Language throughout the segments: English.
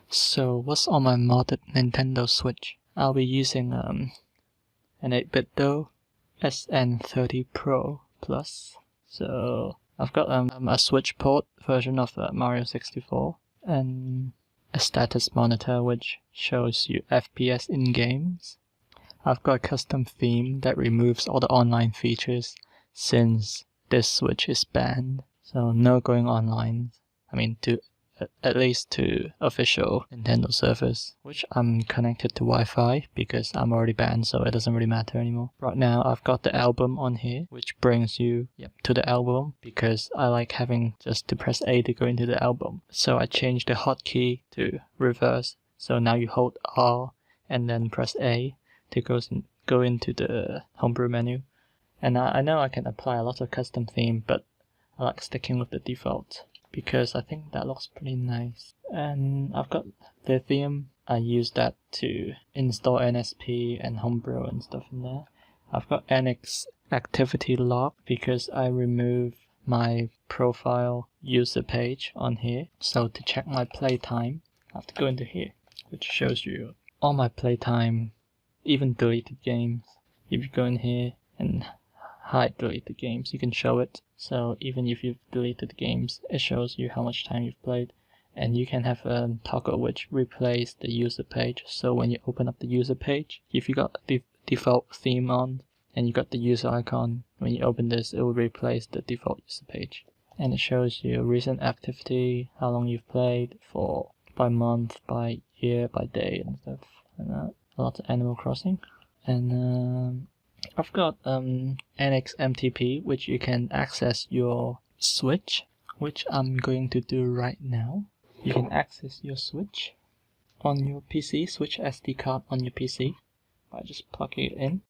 So what's on my modded Nintendo Switch? I'll be using an 8-bit though, SN30 Pro Plus. So I've got a Switch port version of Mario 64 and a status monitor which shows you FPS in games. I've got a custom theme that removes all the online features since this Switch is banned. So no going online. I mean, at least to official Nintendo servers, which I'm connected to Wi-Fi because I'm already banned, so it doesn't really matter anymore. Right now I've got the album on here, which brings you to the album because I like having just to press A to go into the album. So I changed the hotkey to reverse, so now you hold R and then press A to go into the homebrew menu. And I know I can apply a lot of custom theme, but I like sticking with the default because I think that looks pretty nice. And I've got Lithium. I use that to install NSP and homebrew and stuff in there. I've got NX activity log because I remove my profile user page on here. So to check my playtime, I have to go into here, which shows you all my playtime, even deleted games. If you go in here and hide deleted games, you can show it. So even if you've deleted games, it shows you how much time you've played. And you can have a toggle which replaces the user page. So when you open up the user page, if you got the default theme on and you got the user icon, when you open this, it will replace the default user page. And it shows you recent activity, how long you've played for, by month, by year, by day, and stuff like that. A lot of Animal Crossing. And I've got NXMTP, which you can access your Switch, which I'm going to do right now. You can access your Switch on your PC, Switch SD card on your PC, by just plugging it in.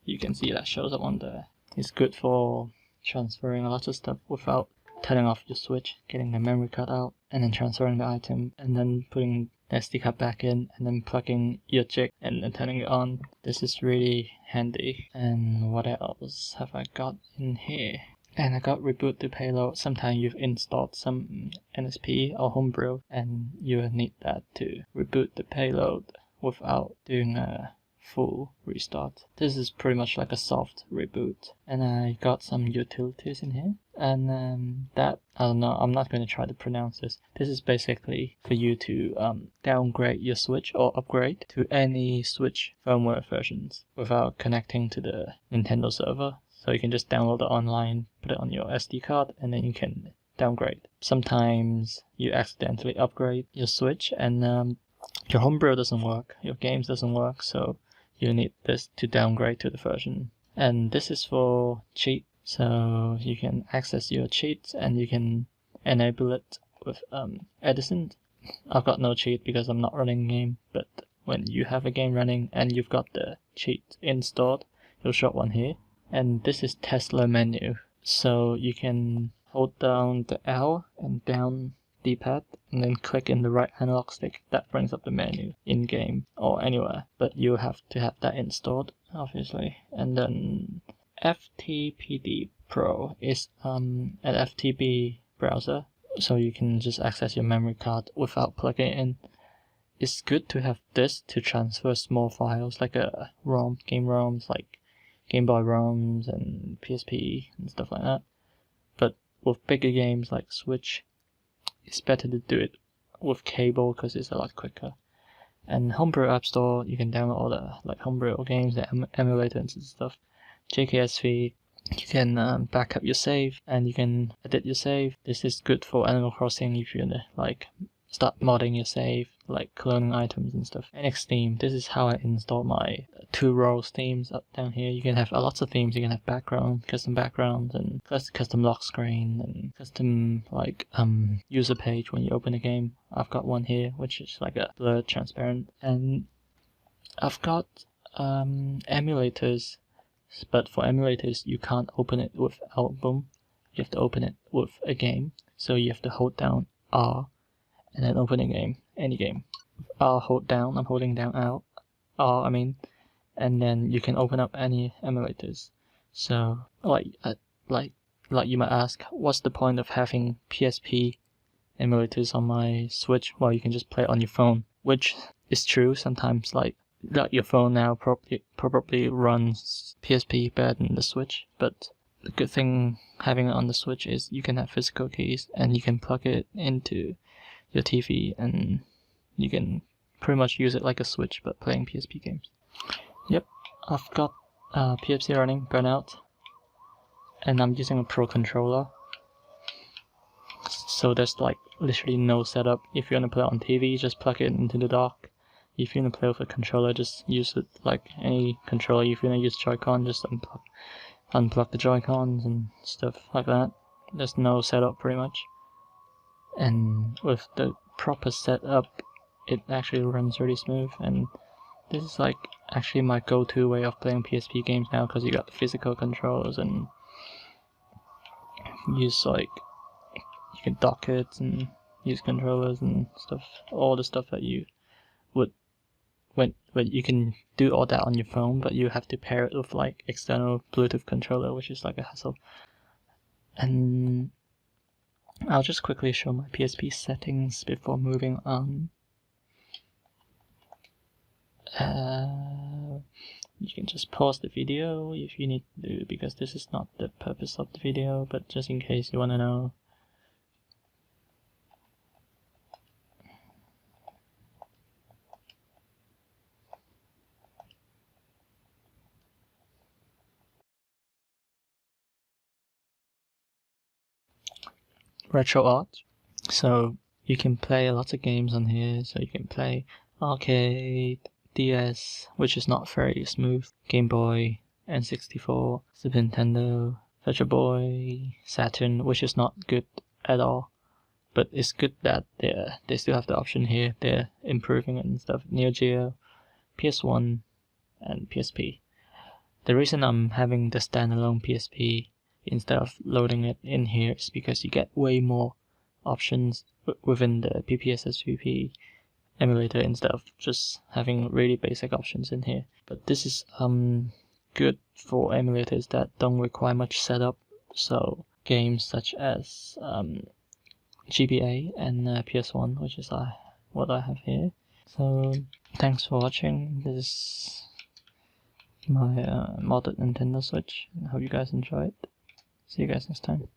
You can see that shows up on there. It's good for transferring a lot of stuff without turning off your Switch, getting the memory card out, and then transferring the item, and then putting the SD card back in, and then plugging your jig and then turning it on. This is really handy. And what else have I got in here? And I got reboot the payload. Sometimes you've installed some NSP or homebrew, and you need that to reboot the payload without doing a full restart. This is pretty much like a soft reboot. And I got some utilities in here, and that, I don't know, I'm not going to try to pronounce this. This is basically for you to downgrade your Switch or upgrade to any Switch firmware versions without connecting to the Nintendo server. So you can just download it online, put it on your SD card, and then you can downgrade. Sometimes you accidentally upgrade your Switch and your homebrew doesn't work, your games doesn't work, so you need this to downgrade to the version. And this is for cheat, so you can access your cheats and you can enable it with Edizon. I've got no cheat because I'm not running a game, but when you have a game running and you've got the cheat installed, you'll show one here. And this is Tesla menu, so you can hold down the L and down D-pad and then click in the right analog stick. That brings up the menu in game or anywhere, but you have to have that installed, obviously. And then FTPD Pro is an FTP browser, so you can just access your memory card without plugging it in. It's good to have this to transfer small files like a ROM, game ROMs, like Game Boy ROMs and PSP and stuff like that. But with bigger games like Switch, it's better to do it with cable because it's a lot quicker. And Homebrew App Store, you can download all the like homebrew games, the emulators and stuff. JKSV, you can back up your save and you can edit your save. This is good for Animal Crossing if you like start modding your save, like cloning items and stuff. NX theme, this is how I install my 2 rows themes up down here. You can have lots of themes. You can have background, custom backgrounds, and custom lock screen, and custom like user page when you open a game. I've got one here which is like a blurred transparent, and I've got emulators, but for emulators you can't open it with album. You have to open it with a game, so you have to hold down R and then open a game, any game. R hold down, I'm holding down R, and then you can open up any emulators. So like like you might ask, what's the point of having PSP emulators on my Switch? Well, you can just play it on your phone, which is true. Sometimes like your phone now probably runs PSP better than the Switch, but the good thing having it on the Switch is you can have physical keys and you can plug it into your TV and you can pretty much use it like a Switch but playing PSP games. Yep, I've got PSP running Burnout and I'm using a Pro controller, so there's like literally no setup. If you want to play it on TV, just plug it into the dock. If you want to play with a controller, just use it like any controller. If you want to use Joy-Con, just unplug the Joy-Cons and stuff like that. There's no setup pretty much. And with the proper setup, it actually runs really smooth. And this is like actually my go-to way of playing PSP games now, because you got the physical controls and use like you can dock it and use controllers and stuff. All the stuff that you would when you can do all that on your phone, but you have to pair it with like external Bluetooth controller, which is like a hassle. And I'll just quickly show my PSP settings before moving on. You can just pause the video if you need to, because this is not the purpose of the video, but just in case you want to know. RetroArch. So you can play lots of games on here. So you can play arcade, DS, which is not very smooth, Game Boy, N64, Super Nintendo, Virtual Boy, Saturn, which is not good at all. But it's good that they still have the option here. They're improving it and stuff. Neo Geo, PS1, and PSP. The reason I'm having the standalone PSP instead of loading it in here is because you get way more options within the PPSSPP emulator instead of just having really basic options in here. But this is good for emulators that don't require much setup. So games such as GBA and PS1, which is what I have here. So thanks for watching. This is my modded Nintendo Switch. I hope you guys enjoyed. See you guys next time.